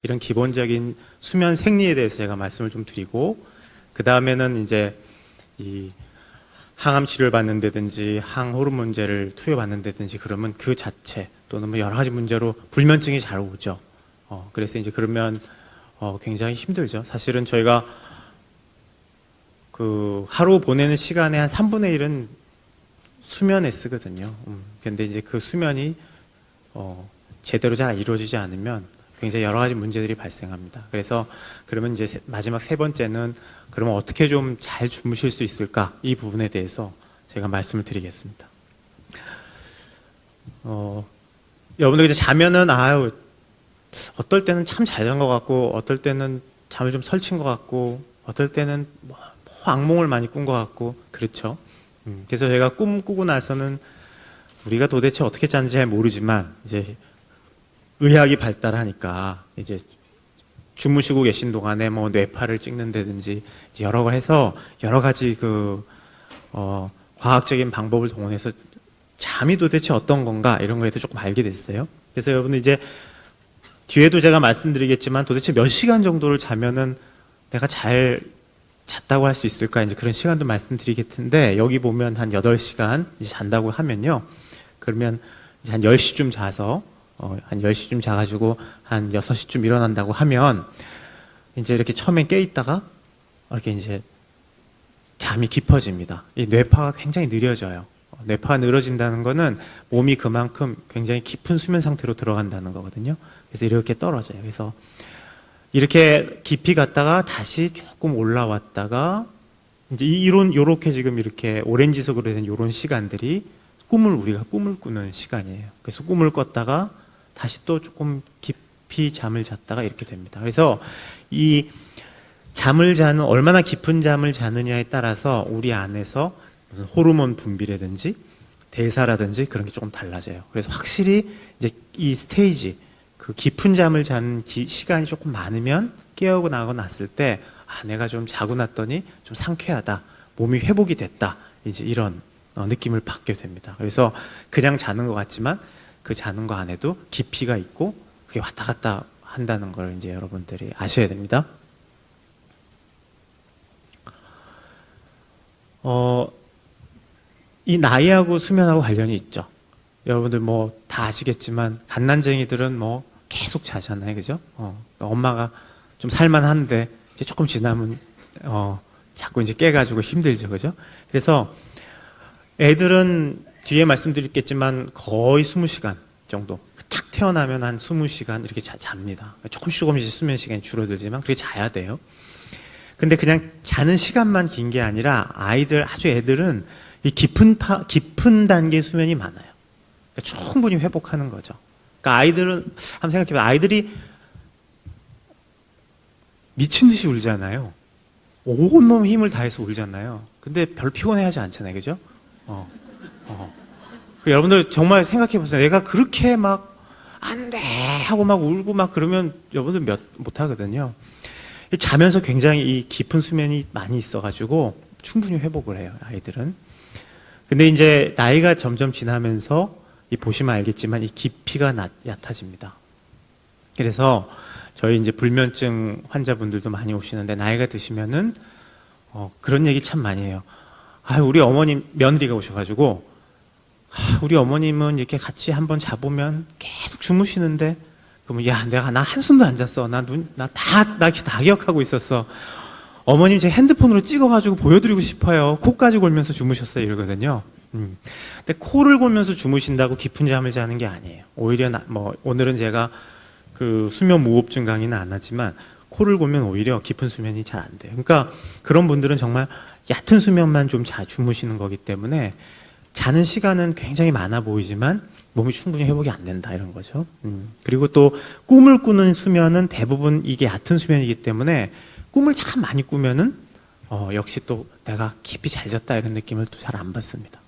이런 기본적인 수면 생리에 대해서 제가 말씀을 좀 드리고, 그 다음에는 이제 이 항암 치료를 받는다든지 항호르몬제를 투여받는다든지 그러면 그 자체 또는 뭐 여러 가지 문제로 불면증이 잘 오죠. 그래서 이제 그러면 굉장히 힘들죠. 사실은 저희가 그 하루 보내는 시간의 한 3분의 1은 수면에 쓰거든요. 근데 이제 그 수면이 제대로 잘 이루어지지 않으면 굉장히 여러 가지 문제들이 발생합니다. 그래서 그러면 이제 마지막 세 번째는 그러면 어떻게 좀 잘 주무실 수 있을까? 이 부분에 대해서 제가 말씀을 드리겠습니다. 여러분들 이제 자면은 어떨 때는 참 잘 잔 것 같고, 어떨 때는 잠을 좀 설친 것 같고, 어떨 때는 뭐 악몽을 많이 꾼 것 같고, 그렇죠. 그래서 제가 꿈 꾸고 나서는 우리가 도대체 어떻게 잤는지 잘 모르지만 이제 의학이 발달하니까 이제 주무시고 계신 동안에 뭐 뇌파를 찍는다든지 여러 거 해서 여러 가지 과학적인 방법을 동원해서 잠이 도대체 어떤 건가 이런 거에 대해서 조금 알게 됐어요. 그래서 여러분들 이제 뒤에도 제가 말씀드리겠지만 도대체 몇 시간 정도를 자면은 내가 잘 잤다고 할 수 있을까 이제 그런 시간도 말씀드리겠는데, 여기 보면 한 8시간 이제 잔다고 하면요. 그러면 이제 한 10시쯤 자서 한 10시쯤 자가지고 한 6시쯤 일어난다고 하면 이제 이렇게 처음에 깨 있다가 이렇게 이제 잠이 깊어집니다. 이 뇌파가 굉장히 느려져요. 뇌파가 늘어진다는 거는 몸이 그만큼 굉장히 깊은 수면 상태로 들어간다는 거거든요. 그래서 이렇게 떨어져요. 그래서 이렇게 깊이 갔다가 다시 조금 올라왔다가 이제 요렇게 지금 이렇게 오렌지색으로 된 이런 시간들이 우리가 꿈을 꾸는 시간이에요. 그래서 꿈을 꿨다가 다시 또 조금 깊이 잠을 잤다가 이렇게 됩니다. 그래서 이 얼마나 깊은 잠을 자느냐에 따라서 우리 안에서 무슨 호르몬 분비라든지 대사라든지 그런 게 조금 달라져요. 그래서 확실히 이제 이 스테이지, 그 깊은 잠을 자는 시간이 조금 많으면 깨어나고 났을 때 내가 좀 자고 났더니 좀 상쾌하다, 몸이 회복이 됐다, 이제 이런 느낌을 받게 됩니다. 그래서 그냥 자는 것 같지만 그 자는 거 안에도 깊이가 있고 그게 왔다 갔다 한다는 걸 이제 여러분들이 아셔야 됩니다. 이 나이하고 수면하고 관련이 있죠. 여러분들 뭐 다 아시겠지만 갓난쟁이들은 뭐 계속 자잖아요, 그죠? 엄마가 좀 살만한데 이제 조금 지나면 자꾸 이제 깨가지고 힘들죠, 그죠? 그래서 애들은 뒤에 말씀드리겠지만 거의 20시간 정도, 탁 태어나면 한 20시간 이렇게 잡니다. 조금씩 수면 시간이 줄어들지만 그렇게 자야 돼요. 근데 그냥 자는 시간만 긴 게 아니라 애들은 이 깊은 단계의 수면이 많아요. 그러니까 충분히 회복하는 거죠. 그러니까 아이들은 한번 생각해봐요. 아이들이 미친 듯이 울잖아요. 온몸 힘을 다해서 울잖아요. 근데 별 피곤해하지 않잖아요, 그죠? 여러분들 정말 생각해보세요. 내가 그렇게 막 안 돼 하고 막 울고 막 그러면 여러분들 못 하거든요. 자면서 굉장히 이 깊은 수면이 많이 있어가지고 충분히 회복을 해요, 아이들은. 근데 이제 나이가 점점 지나면서 보시면 알겠지만 이 깊이가 얕아집니다. 그래서 저희 이제 불면증 환자분들도 많이 오시는데 나이가 드시면은 그런 얘기 참 많이 해요. 우리 어머님 며느리가 오셔가지고 우리 어머님은 이렇게 같이 한번 자보면 계속 주무시는데, 그러면 나 한숨도 안 잤어. 나 다 기억하고 있었어. 어머님 제 핸드폰으로 찍어가지고 보여드리고 싶어요. 코까지 골면서 주무셨어요, 이러거든요. 근데 코를 골면서 주무신다고 깊은 잠을 자는 게 아니에요. 오히려 오늘은 제가 그 수면 무호흡증 강의는 안 하지만 코를 골면 오히려 깊은 수면이 잘 안 돼요. 그러니까 그런 분들은 정말 얕은 수면만 좀 주무시는 거기 때문에 자는 시간은 굉장히 많아 보이지만 몸이 충분히 회복이 안 된다, 이런 거죠. 그리고 또 꿈을 꾸는 수면은 대부분 이게 얕은 수면이기 때문에 꿈을 참 많이 꾸면은 역시 또 내가 깊이 잘 잤다 이런 느낌을 또 잘 안 받습니다.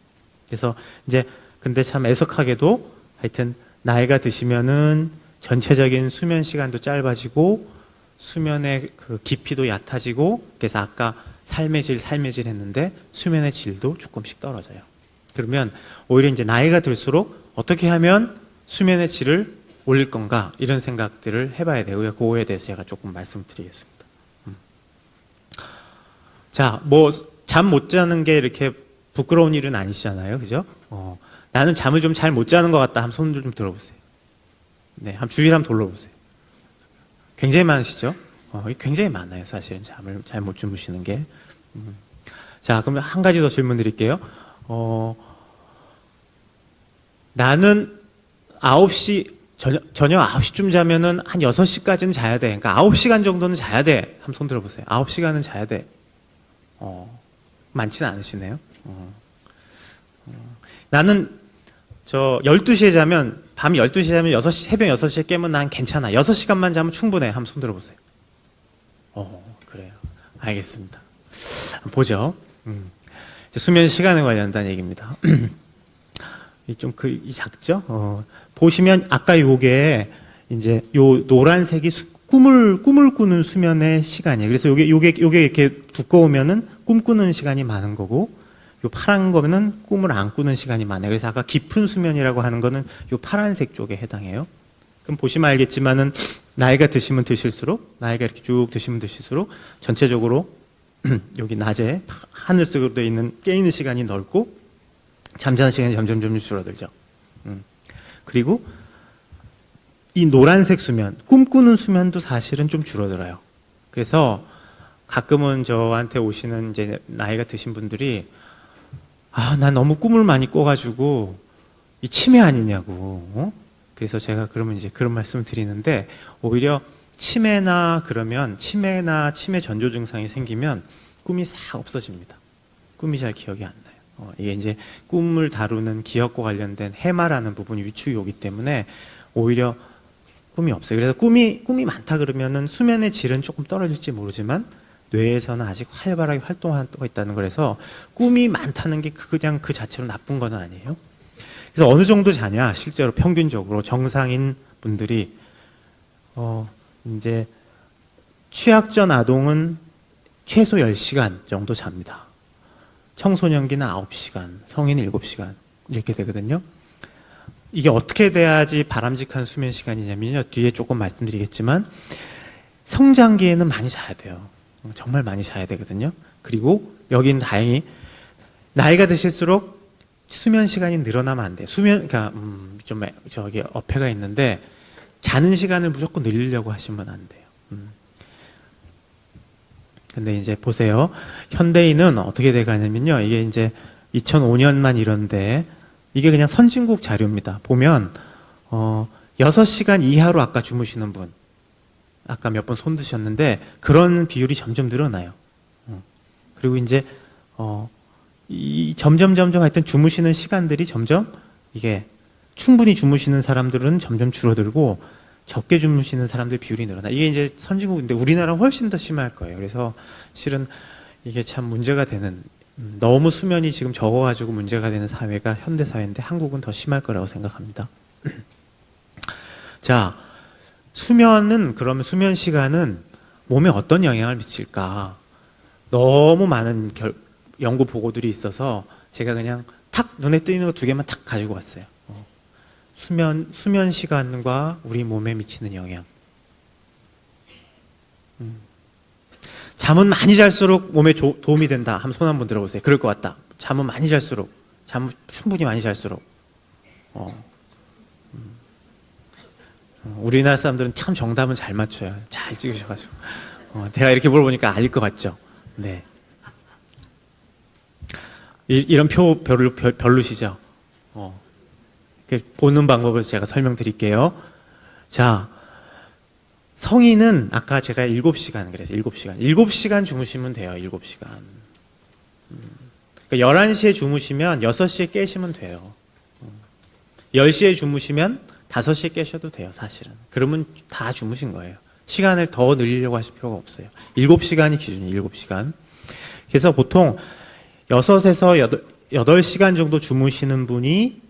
그래서 이제 근데 참 애석하게도 하여튼 나이가 드시면은 전체적인 수면 시간도 짧아지고 수면의 그 깊이도 얕아지고, 그래서 아까 삶의 질 했는데 수면의 질도 조금씩 떨어져요. 그러면 오히려 이제 나이가 들수록 어떻게 하면 수면의 질을 올릴 건가 이런 생각들을 해봐야 되고요. 그거에 대해서 제가 조금 말씀드리겠습니다. 자, 뭐 잠 못 자는 게 이렇게 부끄러운 일은 아니시잖아요, 그죠? 나는 잠을 좀 잘 못 자는 것 같다. 한번 손들 좀 들어보세요. 네, 한번 주위를 한번 돌려보세요. 굉장히 많으시죠? 굉장히 많아요, 사실은 잠을 잘 못 주무시는 게. 자, 그럼 한 가지 더 질문 드릴게요. 나는 9시, 저녁 9시쯤 자면은 한 6시까지는 자야 돼. 그러니까 9시간 정도는 자야 돼. 한번 손 들어보세요. 9시간은 자야 돼. 많지는 않으시네요. 나는 12시에 자면, 밤 12시에 자면 6시, 새벽 6시에 깨면 난 괜찮아. 6시간만 자면 충분해. 한번 손 들어보세요. 그래요. 알겠습니다. 보죠. 이제 수면 시간에 관련된 얘기입니다. 이 작죠? 보시면 아까 요게 이제 요 노란색이 꿈을 꾸는 수면의 시간이에요. 그래서 요게 이렇게 두꺼우면은 꿈꾸는 시간이 많은 거고, 요 파란 거는 꿈을 안 꾸는 시간이 많아요. 그래서 아까 깊은 수면이라고 하는 거는 요 파란색 쪽에 해당해요. 그럼 보시면 알겠지만은 나이가 드시면 드실수록, 나이가 이렇게 쭉 드시면 드실수록 전체적으로 여기 낮에 하늘색으로 되어 있는 깨 있는 시간이 넓고 잠자는 시간이 점점 줄어들죠. 그리고 이 노란색 수면, 꿈꾸는 수면도 사실은 좀 줄어들어요. 그래서 가끔은 저한테 오시는 이제 나이가 드신 분들이 난 너무 꿈을 많이 꿔가지고 이 치매 아니냐고. 그래서 제가 그러면 이제 그런 말씀을 드리는데, 오히려 치매 전조 증상이 생기면 꿈이 싹 없어집니다. 꿈이 잘 기억이 안 나요. 이게 이제 꿈을 다루는 기억과 관련된 해마라는 부분이 위축이 오기 때문에 오히려 꿈이 없어요. 그래서 꿈이 많다 그러면은 수면의 질은 조금 떨어질지 모르지만 뇌에서는 아직 활발하게 활동하고 있다는 거라서 꿈이 많다는 게 그냥 그 자체로 나쁜 건 아니에요. 그래서 어느 정도 자냐, 실제로 평균적으로 정상인 분들이 이제 취약전 아동은 최소 10시간 정도 잡니다. 청소년기는 9시간, 성인은 7시간 이렇게 되거든요. 이게 어떻게 돼야지 바람직한 수면 시간이냐면요, 뒤에 조금 말씀드리겠지만 성장기에는 많이 자야 돼요. 정말 많이 자야 되거든요. 그리고 여기는 다행히 나이가 드실수록 수면 시간이 늘어나면 안 돼요. 그러니까 좀 저기 어폐가 있는데 자는 시간을 무조건 늘리려고 하시면 안 돼요. 근데 이제 보세요. 현대인은 어떻게 돼가냐면요, 이게 이제 2005년만 이런데 이게 그냥 선진국 자료입니다. 보면 6시간 이하로 아까 주무시는 분, 아까 몇 번 손 드셨는데 그런 비율이 점점 늘어나요. 그리고 이제 이 점점 하여튼 주무시는 시간들이 점점 이게 충분히 주무시는 사람들은 점점 줄어들고 적게 주무시는 사람들 비율이 늘어나. 이게 이제 선진국인데 우리나라는 훨씬 더 심할 거예요. 그래서 실은 이게 참 문제가 되는, 너무 수면이 지금 적어가지고 문제가 되는 사회가 현대 사회인데 한국은 더 심할 거라고 생각합니다. 자, 그러면 수면 시간은 몸에 어떤 영향을 미칠까? 너무 많은 연구 보고들이 있어서 제가 그냥 탁 눈에 띄는 거 2개만 탁 가지고 왔어요. 수면 시간과 우리 몸에 미치는 영향. 잠은 많이 잘수록 몸에 도움이 된다. 한번 손 한번 들어보세요. 그럴 것 같다. 잠은 많이 잘수록, 잠은 충분히 많이 잘수록. 우리나라 사람들은 참 정답은 잘 맞춰요. 잘 찍으셔가지고. 제가 이렇게 물어보니까 알릴 것 같죠? 네. 이런 표 별로시죠? 보는 방법을 제가 설명드릴게요. 자, 성인은 아까 제가 7시간 그랬어요. 7시간. 7시간 주무시면 돼요. 7시간. 그러니까 11시에 주무시면 6시에 깨시면 돼요. 10시에 주무시면 5시에 깨셔도 돼요, 사실은. 그러면 다 주무신 거예요. 시간을 더 늘리려고 하실 필요가 없어요. 7시간이 기준이에요, 7시간. 그래서 보통 6에서 8시간 정도 주무시는 분이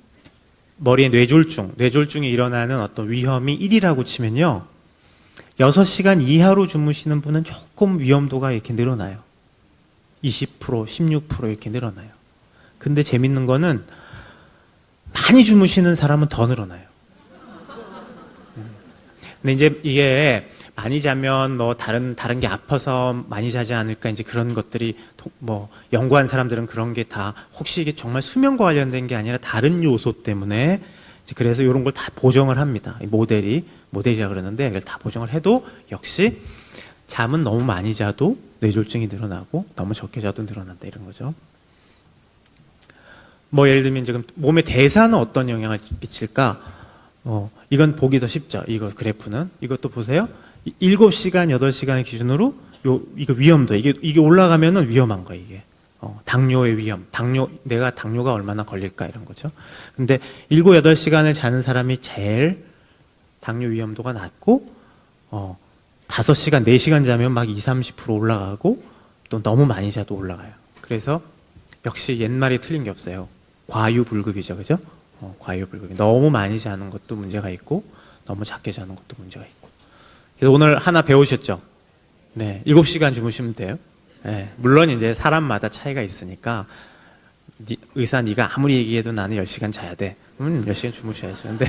머리에 뇌졸중이 일어나는 어떤 위험이 1이라고 치면요, 6시간 이하로 주무시는 분은 조금 위험도가 이렇게 늘어나요. 20%, 16% 이렇게 늘어나요. 근데 재밌는 거는 많이 주무시는 사람은 더 늘어나요. 근데 이제 이게 많이 자면 뭐 다른 게 아파서 많이 자지 않을까 이제 그런 것들이 뭐 연구한 사람들은 그런 게 다 혹시 이게 정말 수면과 관련된 게 아니라 다른 요소 때문에 이제 그래서 이런 걸 다 보정을 합니다. 모델이라 그러는데 이걸 다 보정을 해도 역시 잠은 너무 많이 자도 뇌졸중이 늘어나고 너무 적게 자도 늘어난다 이런 거죠. 뭐 예를 들면 지금 몸의 대사는 어떤 영향을 끼칠까? 이건 보기 더 쉽죠. 이거 그래프는 이것도 보세요. 7시간, 8시간의 기준으로 이거 위험도 이게 올라가면은 위험한 거예요, 이게. 당뇨의 위험. 내가 당뇨가 얼마나 걸릴까 이런 거죠. 근데 7, 8시간을 자는 사람이 제일 당뇨 위험도가 낮고 5시간, 4시간 자면 막 20, 30% 올라가고 또 너무 많이 자도 올라가요. 그래서 역시 옛말이 틀린 게 없어요. 과유불급이죠. 그죠? 과유불급이. 너무 많이 자는 것도 문제가 있고 너무 작게 자는 것도 문제가 있고. 그래서 오늘 하나 배우셨죠? 네, 7시간 주무시면 돼요. 네, 물론 이제 사람마다 차이가 있으니까 의사 네가 아무리 얘기해도 나는 10시간 자야 돼. 10시간 주무셔야죠. 근데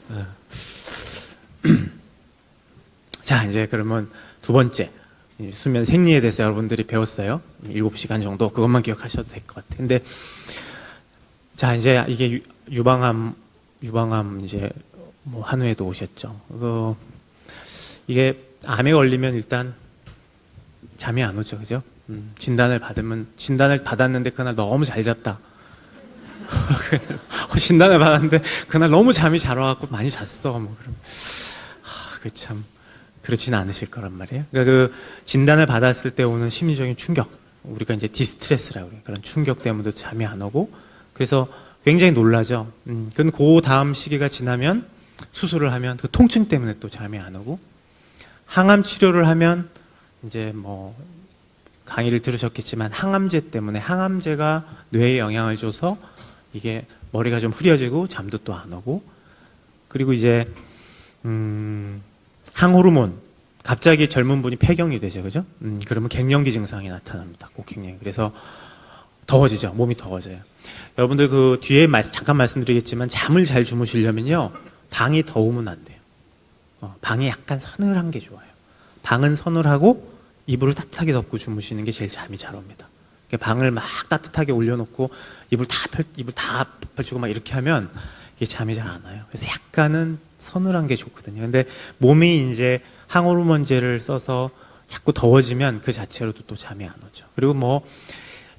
네. 자, 이제 그러면 두 번째 수면 생리에 대해서 여러분들이 배웠어요. 7시간 정도 그것만 기억하셔도 될 것 같아요. 근데 자, 이제 이게 유방암 이제 뭐 한우에도 오셨죠. 이게 암에 걸리면 일단 잠이 안 오죠, 그죠? 진단을 받았는데 그날 너무 잘 잤다. 진단을 받았는데 그날 너무 잠이 잘 와갖고 많이 잤어. 뭐 그럼 그 참 그렇지는 않으실 거란 말이에요. 그러니까 그 진단을 받았을 때 오는 심리적인 충격, 우리가 이제 디스트레스라고 그래요. 그런 충격 때문에도 잠이 안 오고 그래서 굉장히 놀라죠. 근데 그 다음 시기가 지나면 수술을 하면 그 통증 때문에 또 잠이 안 오고 항암 치료를 하면 이제 뭐 강의를 들으셨겠지만 항암제 때문에 항암제가 뇌에 영향을 줘서 이게 머리가 좀 흐려지고 잠도 또 안 오고 그리고 이제 항호르몬 갑자기 젊은 분이 폐경이 되죠, 그죠? 그러면 갱년기 증상이 나타납니다. 꼭 갱년기. 그래서 더워지죠, 몸이 더워져요. 여러분들 그 뒤에 잠깐 말씀드리겠지만 잠을 잘 주무시려면요 방이 더우면 안 돼요. 방이 약간 서늘한 게 좋아요. 방은 서늘하고 이불을 따뜻하게 덮고 주무시는 게 제일 잠이 잘 옵니다. 방을 막 따뜻하게 올려놓고 이불 다 펼치고 막 이렇게 하면 이게 잠이 잘 안 와요. 그래서 약간은 서늘한 게 좋거든요. 근데 몸이 이제 항호르몬제를 써서 자꾸 더워지면 그 자체로도 또 잠이 안 오죠. 그리고 뭐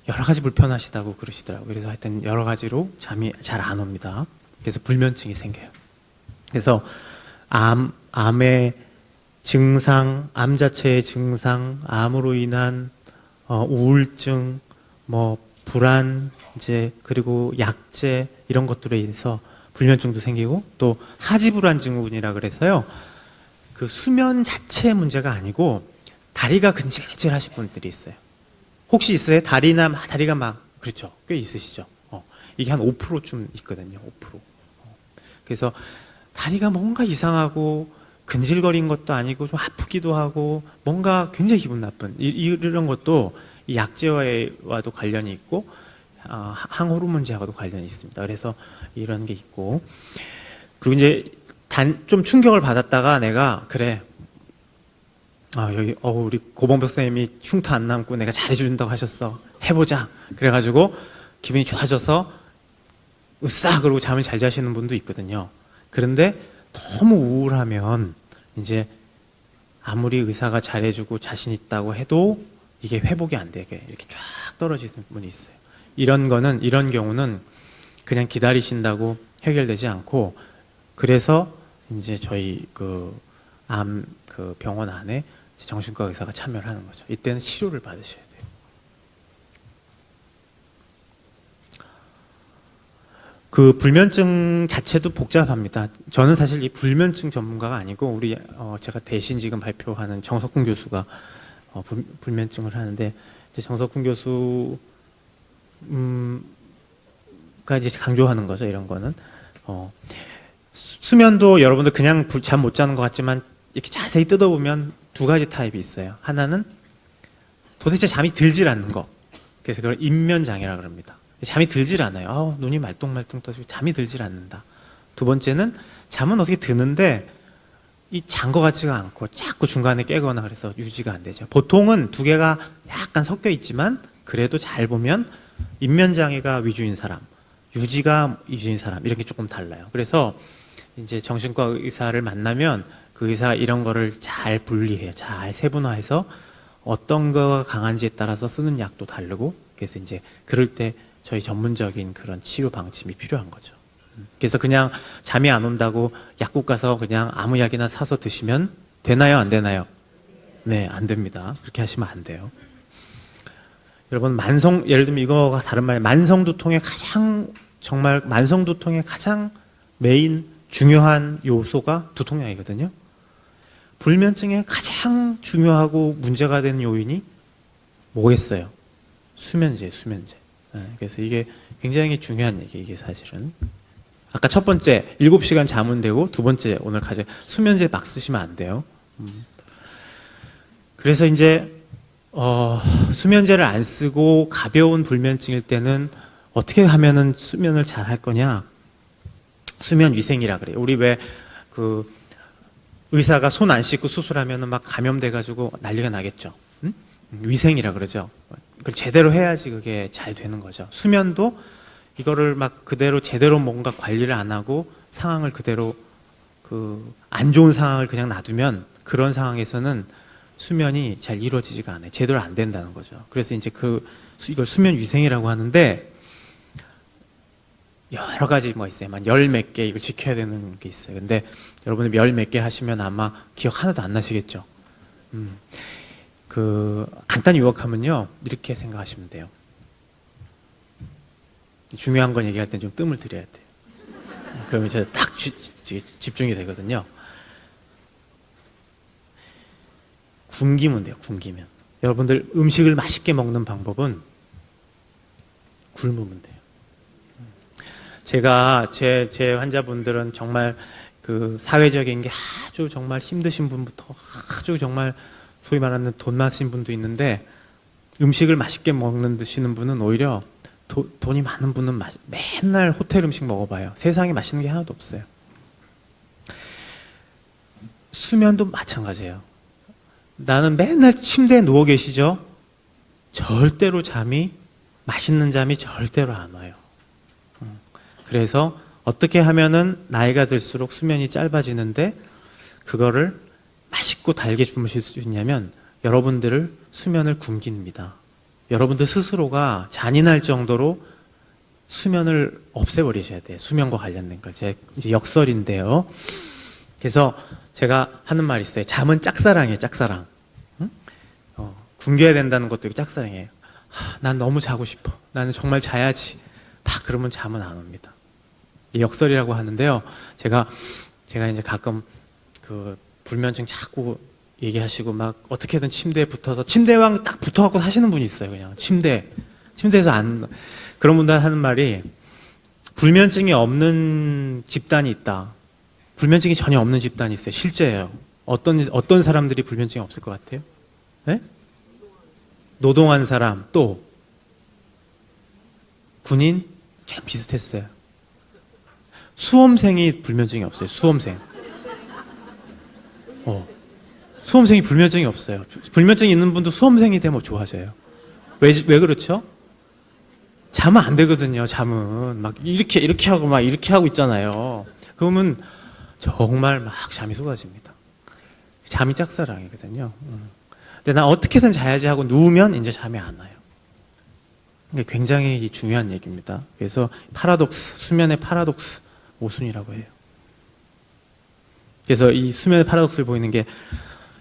여러 가지 불편하시다고 그러시더라고요. 그래서 하여튼 여러 가지로 잠이 잘 안 옵니다. 그래서 불면증이 생겨요. 그래서 암의 증상, 암 자체의 증상, 암으로 인한 우울증, 뭐 불안, 이제 그리고 약제 이런 것들에 의해서 불면증도 생기고 또 하지불안 증후군이라 그래서요. 그 수면 자체의 문제가 아니고 다리가 근질근질하신 분들이 있어요. 혹시 있어요? 다리가 막 그렇죠. 꽤 있으시죠. 이게 한 5%쯤 있거든요. 5%. 그래서 다리가 뭔가 이상하고 근질거린 것도 아니고 좀 아프기도 하고 뭔가 굉장히 기분 나쁜 이런 것도 이 약제와도 관련이 있고 항호르몬제하고도 관련이 있습니다. 그래서 이런 게 있고 그리고 이제 좀 충격을 받았다가 내가 그래 여기 우리 고봉벽 선생님이 흉터 안 남고 내가 잘해준다고 하셨어 해보자 그래가지고 기분이 좋아져서 으쌰 그러고 잠을 잘 자시는 분도 있거든요. 그런데 너무 우울하면 이제 아무리 의사가 잘해주고 자신 있다고 해도 이게 회복이 안 되게 이렇게 쫙 떨어지는 분이 있어요. 이런 경우는 그냥 기다리신다고 해결되지 않고 그래서 이제 저희 그 병원 안에 정신과 의사가 참여를 하는 거죠. 이때는 치료를 받으셔야 돼요. 그 불면증 자체도 복잡합니다. 저는 사실 이 불면증 전문가가 아니고 제가 대신 지금 발표하는 정석훈 교수가 불면증을 하는데 이제 정석훈 교수가 이제 강조하는 거죠. 이런 거는 수면도 여러분들 그냥 잠 못 자는 것 같지만 이렇게 자세히 뜯어보면 두 가지 타입이 있어요. 하나는 도대체 잠이 들질 않는 거. 그래서 그걸 인면장애라 그럽니다. 잠이 들질 않아요. 눈이 말똥말똥 떠지고 잠이 들질 않는다. 두 번째는 잠은 어떻게 드는데 이 잔 것 같지가 않고 자꾸 중간에 깨거나 그래서 유지가 안 되죠. 보통은 두 개가 약간 섞여 있지만 그래도 잘 보면 인면장애가 위주인 사람, 유지가 위주인 사람 이렇게 조금 달라요. 그래서 이제 정신과 의사를 만나면 그 의사 이런 거를 잘 분리해요. 잘 세분화해서 어떤 거가 강한지에 따라서 쓰는 약도 다르고 그래서 이제 그럴 때 저희 전문적인 그런 치료 방침이 필요한 거죠. 그래서 그냥 잠이 안 온다고 약국 가서 그냥 아무 약이나 사서 드시면 되나요? 안 되나요? 네, 안 됩니다. 그렇게 하시면 안 돼요. 여러분, 예를 들면 이거가 다른 말이에요. 만성두통의 가장 메인 중요한 요소가 두통약이거든요. 불면증의 가장 중요하고 문제가 되는 요인이 뭐겠어요? 수면제. 네, 그래서 이게 굉장히 중요한 얘기, 이게 사실은. 아까 첫 번째 7시간 자면 되고 두 번째 오늘 수면제 막 쓰시면 안 돼요. 그래서 이제 수면제를 안 쓰고 가벼운 불면증일 때는 어떻게 하면은 수면을 잘 할 거냐? 수면 위생이라 그래요. 우리 왜 그 의사가 손 안 씻고 수술하면은 막 감염돼 가지고 난리가 나겠죠. 응? 위생이라 그러죠. 그걸 제대로 해야지 그게 잘 되는 거죠. 수면도 이거를 막 그대로 제대로 뭔가 관리를 안 하고 상황을 그대로 안 좋은 상황을 그냥 놔두면 그런 상황에서는 수면이 잘 이루어지지가 않아요. 제대로 안 된다는 거죠. 그래서 이제 이걸 수면 위생이라고 하는데 여러 가지 뭐 있어요. 만 열 몇 개 이걸 지켜야 되는 게 있어요. 근데 여러분들 열 몇 개 하시면 아마 기억 하나도 안 나시겠죠. 간단히 요약하면요. 이렇게 생각하시면 돼요. 중요한 건 얘기할 땐 좀 뜸을 들여야 돼요. 그러면 이제 딱 집중이 되거든요. 굶기면 돼요, 굶기면. 여러분들 음식을 맛있게 먹는 방법은 굶으면 돼요. 제가 제 환자분들은 정말 그 사회적인 게 아주 정말 힘드신 분부터 아주 정말 소위 말하는 돈 많으신 분도 있는데 음식을 맛있게 드시는 분은 오히려 돈이 많은 분은 맨날 호텔 음식 먹어봐요. 세상에 맛있는 게 하나도 없어요. 수면도 마찬가지예요. 나는 맨날 침대에 누워 계시죠? 절대로 맛있는 잠이 절대로 안 와요. 그래서 어떻게 하면은 나이가 들수록 수면이 짧아지는데 그거를 맛있고 달게 주무실 수 있냐면 여러분들을 수면을 굶깁니다. 여러분들 스스로가 잔인할 정도로 수면을 없애버리셔야 돼요. 수면과 관련된 걸. 이제 역설인데요. 그래서 제가 하는 말이 있어요. 잠은 짝사랑이에요, 짝사랑. 응? 굶겨야 된다는 것도 짝사랑이에요. 난 너무 자고 싶어. 나는 정말 자야지. 막 그러면 잠은 안 옵니다. 이 역설이라고 하는데요. 제가 이제 가끔 불면증 자꾸 얘기하시고 막 어떻게든 침대에 붙어서 침대랑 딱 붙어갖고 사시는 분이 있어요. 그냥 침대에서 그런 분들 하는 말이 불면증이 없는 집단이 있다. 불면증이 전혀 없는 집단이 있어요. 실제예요. 어떤 사람들이 불면증이 없을 것 같아요? 네? 노동한 사람, 또 군인 참 비슷했어요. 수험생이 불면증이 없어요. 수험생이 불면증이 없어요. 불면증이 있는 분도 수험생이 되면 좋아져요. 왜 그렇죠? 자면 안 되거든요. 잠은 막 이렇게 하고 막 이렇게 하고 있잖아요. 그러면 정말 막 잠이 쏟아집니다. 잠이 짝사랑이거든요. 근데 나 어떻게든 자야지 하고 누우면 이제 잠이 안 와요. 이게 굉장히 중요한 얘기입니다. 그래서 수면의 파라독스 모순이라고 해요. 그래서 이 수면의 파라독스를 보이는 게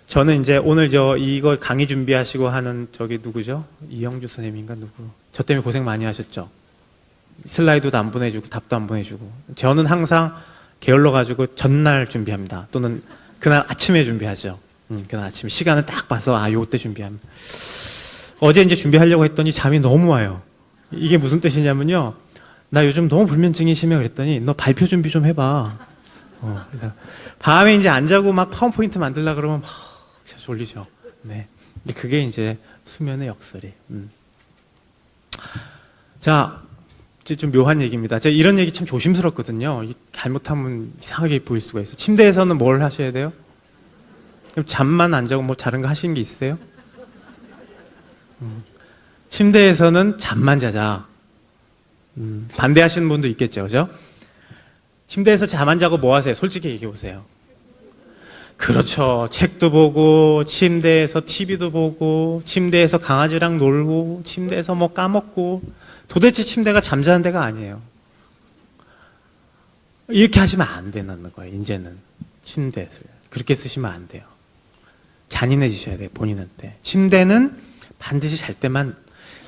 저는 이제 오늘 이거 강의 준비하시고 하는 누구죠? 이영주 선생님인가 누구? 저 때문에 고생 많이 하셨죠? 슬라이드도 안 보내주고 답도 안 보내주고. 저는 항상 게을러가지고 전날 준비합니다. 또는 그날 아침에 준비하죠. 그날 아침에 시간을 딱 봐서 요때 준비하면. 어제 이제 준비하려고 했더니 잠이 너무 와요. 이게 무슨 뜻이냐면요. 나 요즘 너무 불면증이 심해 그랬더니 너 발표 준비 좀 해봐. 밤에 이제 안 자고 막 파워포인트 만들려고 그러면 진짜 졸리죠. 네. 그게 이제 수면의 역설이에요. 자, 좀 묘한 얘기입니다. 제가 이런 얘기 참 조심스럽거든요. 잘못하면 이상하게 보일 수가 있어요. 침대에서는 뭘 하셔야 돼요? 그럼 잠만 안 자고 뭐 다른 거 하시는 게 있어요? 침대에서는 잠만 자자. 반대하시는 분도 있겠죠, 그죠? 침대에서 잠 안 자고 뭐 하세요? 솔직히 얘기해 보세요. 그렇죠. 책도 보고, 침대에서 TV도 보고, 침대에서 강아지랑 놀고, 침대에서 뭐 까먹고, 도대체 침대가 잠자는 데가 아니에요. 이렇게 하시면 안 되는 거예요, 이제는. 침대를. 그렇게 쓰시면 안 돼요. 잔인해지셔야 돼요, 본인한테. 침대는 반드시 잘 때만,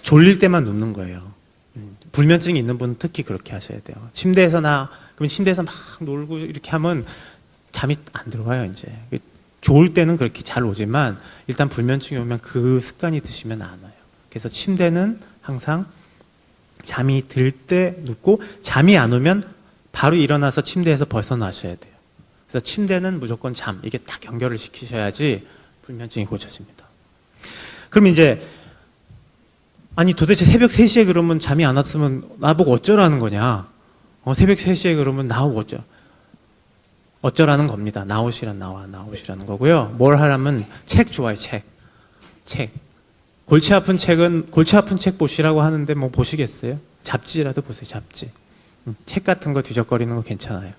졸릴 때만 눕는 거예요. 불면증이 있는 분은 특히 그렇게 하셔야 돼요. 그러면 침대에서 막 놀고 이렇게 하면 잠이 안 들어와요, 이제. 좋을 때는 그렇게 잘 오지만, 일단 불면증이 오면 그 습관이 드시면 안 와요. 그래서 침대는 항상 잠이 들 때 눕고, 잠이 안 오면 바로 일어나서 침대에서 벗어나셔야 돼요. 그래서 침대는 무조건 잠, 이게 딱 연결을 시키셔야지 불면증이 고쳐집니다. 그럼 이제, 아니 도대체 새벽 3시에 그러면 잠이 안 왔으면 나보고 어쩌라는 거냐? 새벽 3시에 그러면 나오고 어쩌라는 겁니다. 나오시라는 거고요. 뭘 하라면 책 좋아요, 책. 골치 아픈 책 보시라고 하는데 뭐 보시겠어요? 잡지라도 보세요, 잡지. 책 같은 거 뒤적거리는 거 괜찮아요.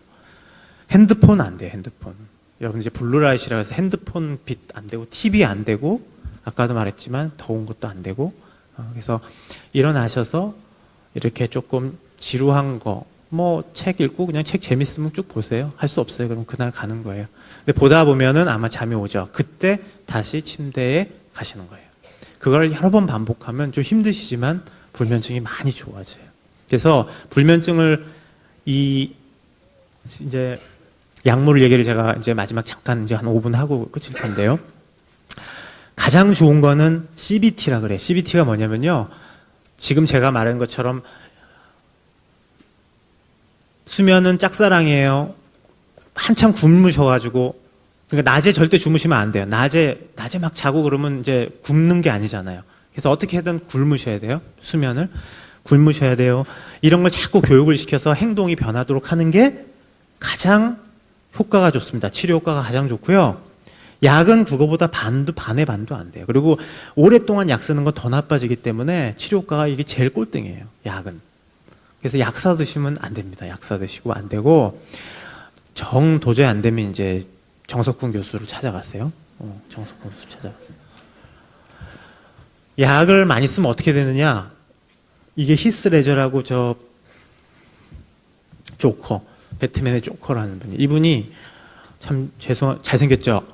핸드폰 안 돼요, 핸드폰. 여러분 이제 블루라이트라고 해서 핸드폰 빛 안 되고, TV 안 되고, 아까도 말했지만 더운 것도 안 되고, 그래서 일어나셔서 이렇게 조금 지루한 거, 뭐 책 읽고 그냥 책 재밌으면 쭉 보세요. 할 수 없어요. 그럼 그날 가는 거예요. 근데 보다 보면은 아마 잠이 오죠. 그때 다시 침대에 가시는 거예요. 그걸 여러 번 반복하면 좀 힘드시지만 불면증이 많이 좋아져요. 그래서 불면증을 이제 약물 얘기를 제가 이제 마지막 잠깐 이제 한 5분 하고 끝일 텐데요. 가장 좋은 거는 CBT라 그래요. CBT가 뭐냐면요. 지금 제가 말한 것처럼 수면은 짝사랑이에요. 한참 굶으셔가지고, 그러니까 낮에 절대 주무시면 안 돼요. 낮에 막 자고 그러면 이제 굶는 게 아니잖아요. 그래서 어떻게든 굶으셔야 돼요. 수면을. 굶으셔야 돼요. 이런 걸 자꾸 교육을 시켜서 행동이 변하도록 하는 게 가장 효과가 좋습니다. 치료 효과가 가장 좋고요. 약은 그거보다 반의 반도 안 돼요. 그리고 오랫동안 약 쓰는 건 더 나빠지기 때문에 치료 효과가 이게 제일 꼴등이에요, 약은. 그래서 약사 드시면 안 됩니다. 약사 드시고 안 되고, 도저히 안 되면 이제 정석훈 교수를 찾아가세요. 정석훈 교수 찾아가세요. 약을 많이 쓰면 어떻게 되느냐? 이게 히스레저라고 조커, 배트맨의 조커라는 분이, 이분이 참 잘생겼죠?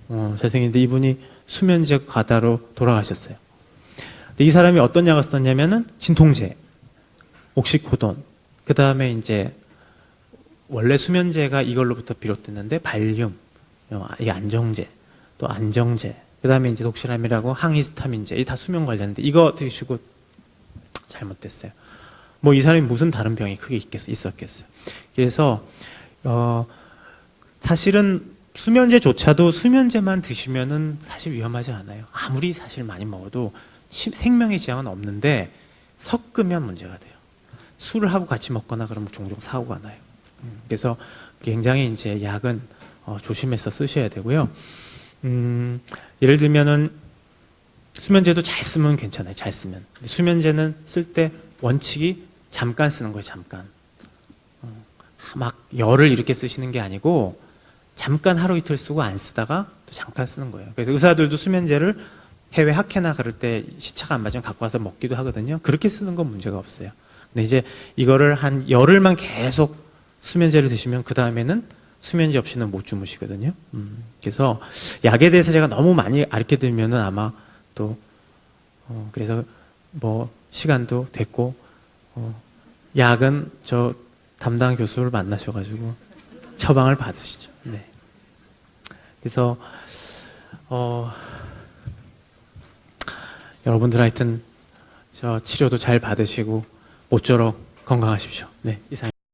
잘생겼는데 이분이 수면제 과다로 돌아가셨어요. 근데 이 사람이 어떤 약을 썼냐면은 진통제, 옥시코돈, 그 다음에 이제 원래 수면제가 이걸로부터 비롯됐는데 발륨, 이 안정제, 또 안정제, 그 다음에 이제 독시람이라고 항히스타민제, 이 다 수면 관련인데 이거 드시고 잘못됐어요. 뭐 이 사람이 무슨 다른 병이 크게 있었겠어요. 그래서 사실은 수면제조차도 수면제만 드시면은 사실 위험하지 않아요. 아무리 사실 많이 먹어도 생명의 지장은 없는데 섞으면 문제가 돼요. 술을 하고 같이 먹거나 그러면 종종 사고가 나요. 그래서 굉장히 이제 약은 조심해서 쓰셔야 되고요. 예를 들면은 수면제도 잘 쓰면 괜찮아요. 잘 쓰면. 수면제는 쓸 때 원칙이 잠깐 쓰는 거예요. 잠깐. 막 열을 이렇게 쓰시는 게 아니고 잠깐 하루 이틀 쓰고 안 쓰다가 또 잠깐 쓰는 거예요. 그래서 의사들도 수면제를 해외 학회나 그럴 때 시차가 안 맞으면 갖고 와서 먹기도 하거든요. 그렇게 쓰는 건 문제가 없어요. 근데 이제 이거를 한 열흘만 계속 수면제를 드시면 그 다음에는 수면제 없이는 못 주무시거든요. 그래서 약에 대해서 제가 너무 많이 알게 되면은 아마 또 그래서 뭐 시간도 됐고 약은 저 담당 교수를 만나셔가지고 처방을 받으시죠. 네. 그래서 여러분들 하여튼 저 치료도 잘 받으시고 모쪼록 건강하십시오. 네, 이상.